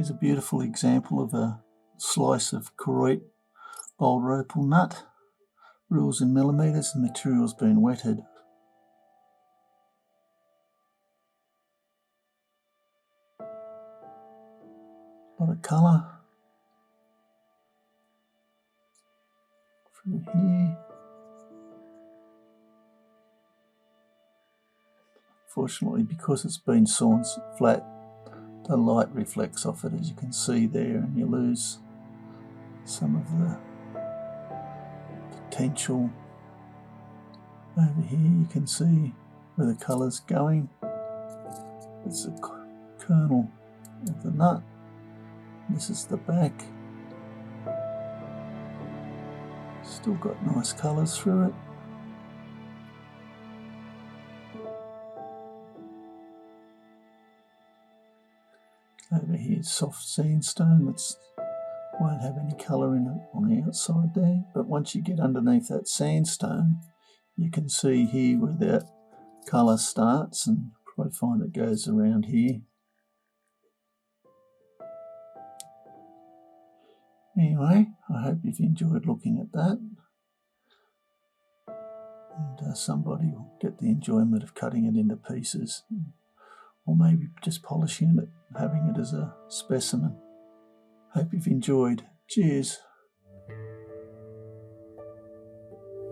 Here's a beautiful example of a slice of Kuwait Boulder Opal nut. Rules in millimetres, the material's been wetted. A lot of colour through here. Fortunately, because it's been sawn flat, the light reflects off it, as you can see there, and you lose some of the potential. Over here you can see where the colour's going. It's the kernel of the nut. This is the back. Still got nice colours through it. Over here, soft sandstone that won't have any colour in it on the outside there, but once you get underneath that sandstone, you can see here where that colour starts, and probably find it goes around here. Anyway, I hope you've enjoyed looking at that, and somebody will get the enjoyment of cutting it into pieces, or maybe just polishing it, having it as a specimen. Hope you've enjoyed. Cheers.